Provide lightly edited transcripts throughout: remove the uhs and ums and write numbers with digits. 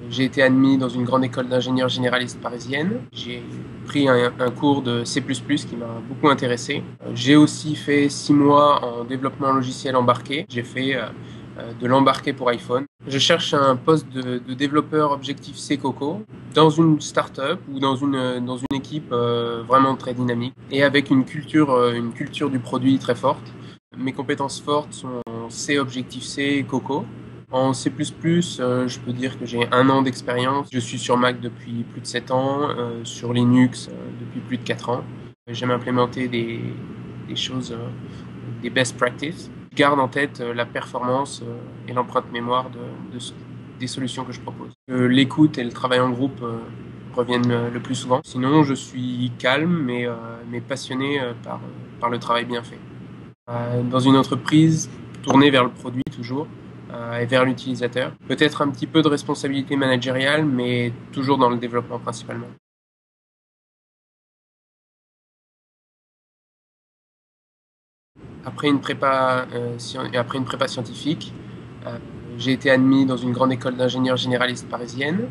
J'ai été admis dans une grande école d'ingénieurs généralistes parisienne. J'ai pris un cours de C++ qui m'a beaucoup intéressé. J'ai aussi fait 6 mois en développement logiciel embarqué. J'ai fait de l'embarqué pour iPhone. Je cherche un poste de développeur Objective-C Coco dans une start-up ou dans une équipe vraiment très dynamique et avec une culture du produit très forte. Mes compétences fortes sont en C, Objective-C et Coco. En C++, je peux dire que j'ai 1 an d'expérience. Je suis sur Mac depuis plus de 7 ans, sur Linux depuis plus de 4 ans. J'aime implémenter des choses, des best practices. Je garde en tête la performance et l'empreinte mémoire des solutions que je propose. L'écoute et le travail en groupe reviennent le plus souvent. Sinon, je suis calme mais passionné par le travail bien fait. Dans une entreprise tournée vers le produit toujours et vers l'utilisateur. Peut-être un petit peu de responsabilité managériale, mais toujours dans le développement principalement. Après une prépa scientifique, euh, j'ai été admis dans une grande école d'ingénieurs généralistes parisienne.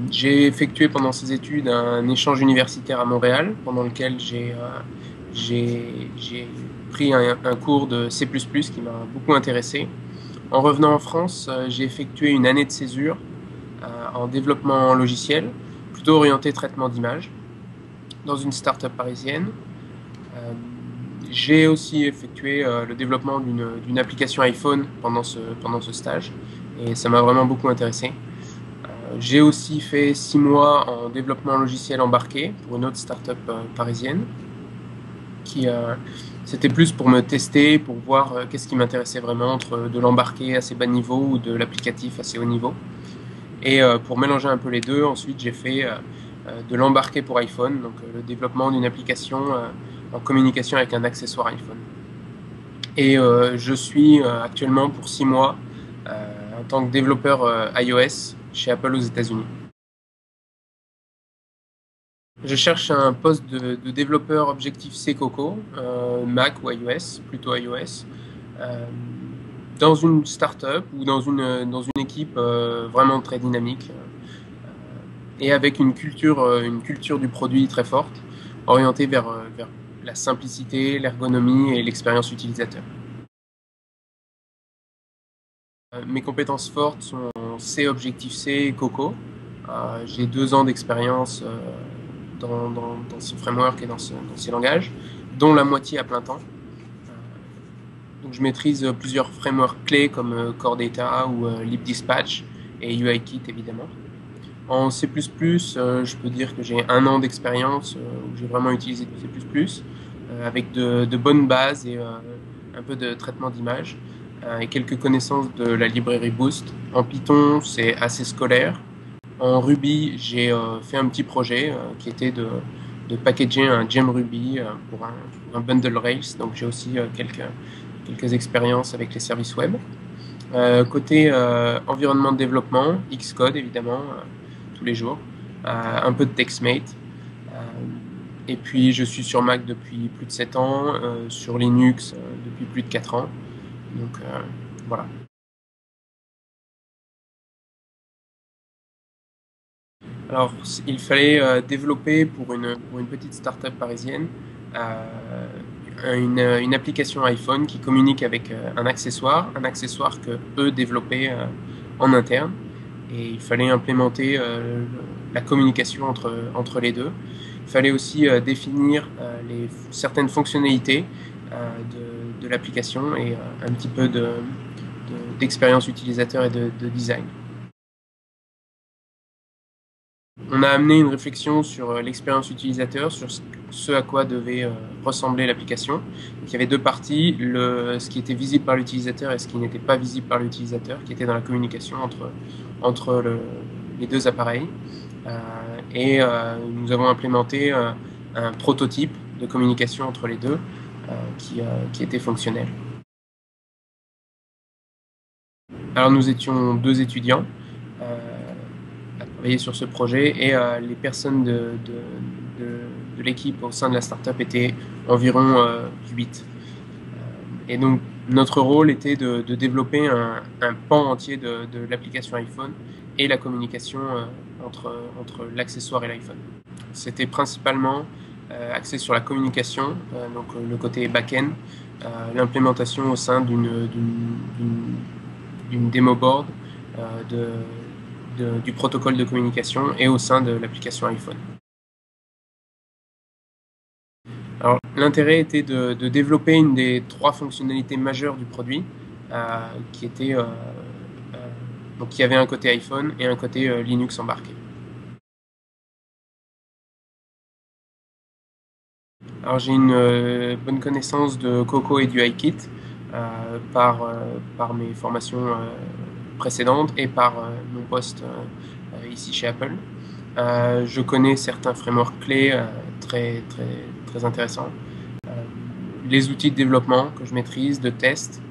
J'ai effectué pendant ces études un échange universitaire à Montréal, pendant lequel j'ai pris un cours de C++ qui m'a beaucoup intéressé. En revenant en France, j'ai effectué une année de césure en développement logiciel, plutôt orienté traitement d'image, dans une start-up parisienne. Euh, j'ai aussi effectué le développement d'une application iPhone pendant ce stage, et ça m'a vraiment beaucoup intéressé. J'ai aussi fait 6 mois en développement logiciel embarqué pour une autre start-up parisienne, qui c'était plus pour me tester, pour voir qu'est-ce qui m'intéressait vraiment entre de l'embarqué assez bas niveau ou de l'applicatif assez haut niveau. Et pour mélanger un peu les deux, ensuite j'ai fait de l'embarqué pour iPhone, donc le développement d'une application en communication avec un accessoire iPhone. Et je suis actuellement pour 6 mois en tant que développeur iOS chez Apple aux États-Unis. Je cherche un poste de développeur Objective-C Coco, Mac ou iOS, plutôt iOS, euh, dans une start-up ou dans une équipe vraiment très dynamique et avec une culture du produit très forte, orientée vers la simplicité, l'ergonomie et l'expérience utilisateur. Mes compétences fortes sont en C, Objective-C et Coco. J'ai 2 ans d'expérience dans ce framework et dans ces langages, dont la moitié à plein temps. Donc je maîtrise plusieurs frameworks clés comme Core Data ou libdispatch et UIKit évidemment. En C++, je peux dire que j'ai 1 an d'expérience où j'ai vraiment utilisé du C++, avec de bonnes bases et un peu de traitement d'image et quelques connaissances de la librairie Boost. En Python, c'est assez scolaire. En Ruby, j'ai fait un petit projet qui était de packager un gem Ruby pour un bundle Rails. Donc j'ai aussi quelques expériences avec les services web. Côté environnement de développement, Xcode évidemment, tous les jours, un peu de TextMate. Et puis je suis sur Mac depuis plus de 7 ans, sur Linux depuis plus de 4 ans. Donc voilà. Alors, il fallait développer pour une petite start-up parisienne une application iPhone qui communique avec un accessoire que eux développaient en interne. Et il fallait implémenter la communication entre les deux. Il fallait aussi définir certaines fonctionnalités de l'application et un petit peu d'expérience utilisateur et de design. On a amené une réflexion sur l'expérience utilisateur, sur ce à quoi devait ressembler l'application. Il y avait 2 parties, ce qui était visible par l'utilisateur et ce qui n'était pas visible par l'utilisateur, qui était dans la communication entre les 2 appareils. Et nous avons implémenté un prototype de communication entre les deux qui était fonctionnel. Alors nous étions 2 étudiants à travailler sur ce projet et les personnes de l'équipe au sein de la startup étaient environ 8. Et donc notre rôle était de développer un pan entier de l'application iPhone et la communication entre l'accessoire et l'iPhone. C'était principalement axé sur la communication, donc le côté back-end, l'implémentation au sein d'une démo board du protocole de communication et au sein de l'application iPhone. Alors, l'intérêt était de développer une des 3 fonctionnalités majeures du produit, qui avait un côté iPhone et un côté Linux embarqué. Alors, j'ai une bonne connaissance de Coco et du iKit par mes formations précédentes et par mon poste ici chez Apple. Je connais certains frameworks clés très intéressants. Les outils de développement que je maîtrise, de test.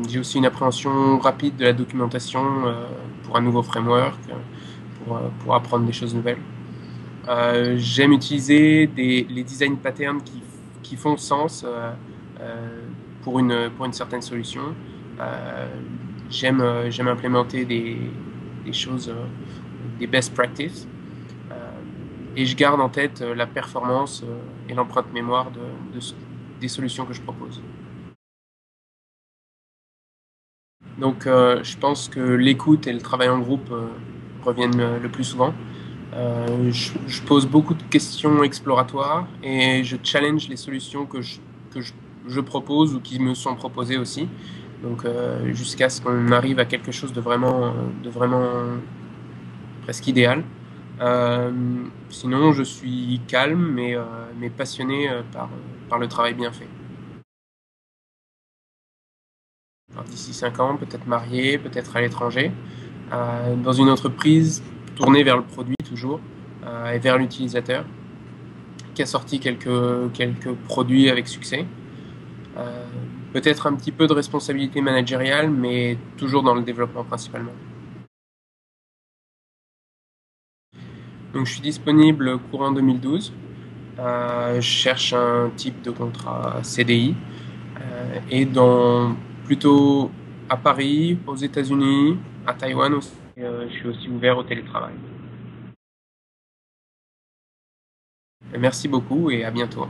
J'ai aussi une appréhension rapide de la documentation pour un nouveau framework, pour apprendre des choses nouvelles. J'aime utiliser les design patterns qui font sens pour une certaine solution. J'aime implémenter des choses, des best practices, et je garde en tête la performance et l'empreinte mémoire des solutions que je propose. Donc je pense que l'écoute et le travail en groupe reviennent le plus souvent. Je pose beaucoup de questions exploratoires et je challenge les solutions que je propose ou qui me sont proposées aussi. Donc jusqu'à ce qu'on arrive à quelque chose de vraiment presque idéal. Sinon, je suis calme mais passionné par le travail bien fait. D'ici 5 ans, peut-être marié, peut-être à l'étranger, dans une entreprise tournée vers le produit toujours et vers l'utilisateur, qui a sorti quelques produits avec succès. Peut-être un petit peu de responsabilité managériale, mais toujours dans le développement principalement. Donc je suis disponible courant 2012. Je cherche un type de contrat CDI et plutôt à Paris, aux États-Unis, à Taïwan aussi. Je suis aussi ouvert au télétravail. Merci beaucoup et à bientôt.